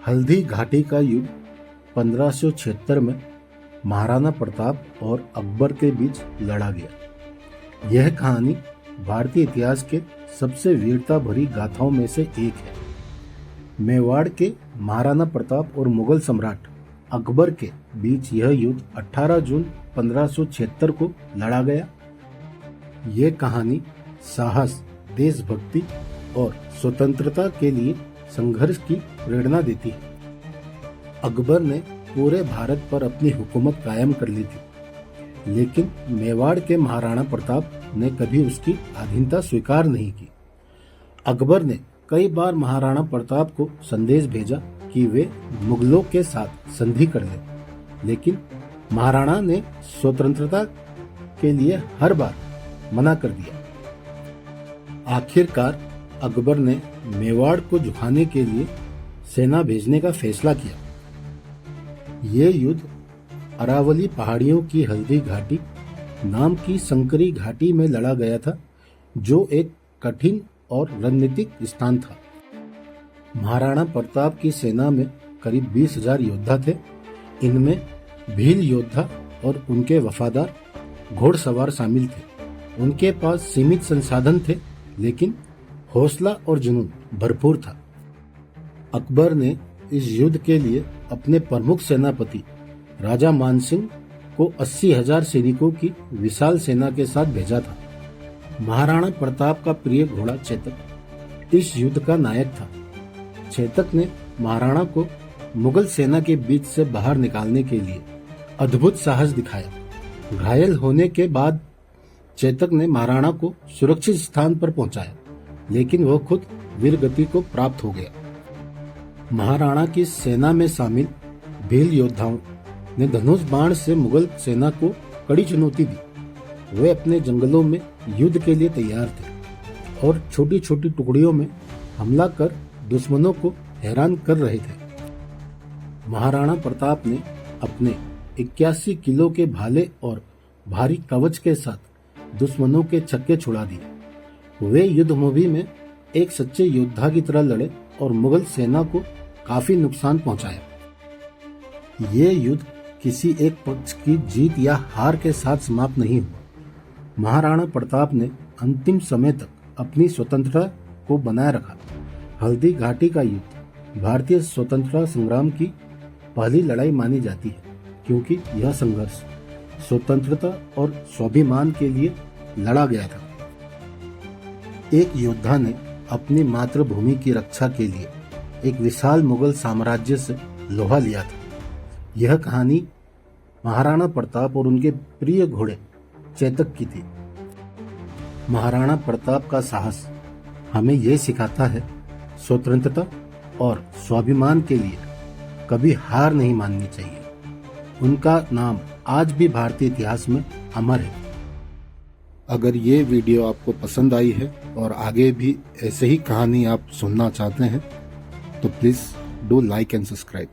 हल्दी घाटी का युद्ध 1576 में महाराणा प्रताप और अकबर के बीच लड़ा गया। यह कहानी भारतीय इतिहास के सबसे वीरता भरी गाथाओं में से एक है। मेवाड़ के महाराणा प्रताप और मुगल सम्राट अकबर के बीच यह युद्ध 18 जून 1576 को लड़ा गया। यह कहानी साहस, देशभक्ति और स्वतंत्रता के लिए संघर्ष की प्रेरणा देती है। अकबर ने पूरे भारत पर अपनी हुकूमत कायम कर ली थी, लेकिन मेवाड़ के महाराणा प्रताप ने कभी उसकी अधीनता स्वीकार नहीं की। अकबर ने कई बार महाराणा प्रताप को संदेश भेजा कि वे मुगलों के साथ संधि कर लें, लेकिन महाराणा ने स्वतंत्रता के लिए हर बार मना कर दिया। आखिरकार अकबर ने मेवाड़ को झुकाने के लिए सेना भेजने का फैसला किया। ये युद्ध अरावली पहाड़ियों की हल्दी घाटी नाम की संकरी घाटी में लड़ा गया था, जो एक कठिन और रणनीतिक स्थान था। महाराणा प्रताप की सेना में करीब 20,000 योद्धा थे। इनमें भील योद्धा और उनके वफादार घोड़सवार शामिल थे। उनके पास सीमित संसाधन थे, लेकिन हौसला और जुनून भरपूर था। अकबर ने इस युद्ध के लिए अपने प्रमुख सेनापति राजा मानसिंह को 80,000 सैनिकों की विशाल सेना के साथ भेजा था। महाराणा प्रताप का प्रिय घोड़ा चेतक इस युद्ध का नायक था। चेतक ने महाराणा को मुगल सेना के बीच से बाहर निकालने के लिए अद्भुत साहस दिखाया। घायल होने के बाद चेतक ने महाराणा को सुरक्षित स्थान पर पहुंचाया, लेकिन वह खुद वीरगति को प्राप्त हो गया। महाराणा की सेना में शामिल भील योद्धाओं ने धनुष बाण से मुगल सेना को कड़ी चुनौती दी। वे अपने जंगलों में युद्ध के लिए तैयार थे और छोटी छोटी टुकड़ियों में हमला कर दुश्मनों को हैरान कर रहे थे। महाराणा प्रताप ने अपने 81 किलो के भाले और भारी कवच के साथ दुश्मनों के छक्के छुड़ा दिए। वे युद्धभूमि में एक सच्चे योद्धा की तरह लड़े और मुगल सेना को काफी नुकसान पहुंचाया। ये युद्ध किसी एक पक्ष की जीत या हार के साथ समाप्त नहीं हुआ। महाराणा प्रताप ने अंतिम समय तक अपनी स्वतंत्रता को बनाए रखा। हल्दी घाटी का युद्ध भारतीय स्वतंत्रता संग्राम की पहली लड़ाई मानी जाती है, क्योंकि यह संघर्ष स्वतंत्रता और स्वाभिमान के लिए लड़ा गया था। एक योद्धा ने अपनी मातृभूमि की रक्षा के लिए एक विशाल मुगल साम्राज्य से लोहा लिया था। यह कहानी महाराणा प्रताप और उनके प्रिय घोड़े चेतक की थी। महाराणा प्रताप का साहस हमें यह सिखाता है, स्वतंत्रता और स्वाभिमान के लिए कभी हार नहीं माननी चाहिए। उनका नाम आज भी भारतीय इतिहास में अमर है। अगर ये वीडियो आपको पसंद आई है और आगे भी ऐसे ही कहानी आप सुनना चाहते हैं, तो please do like and subscribe.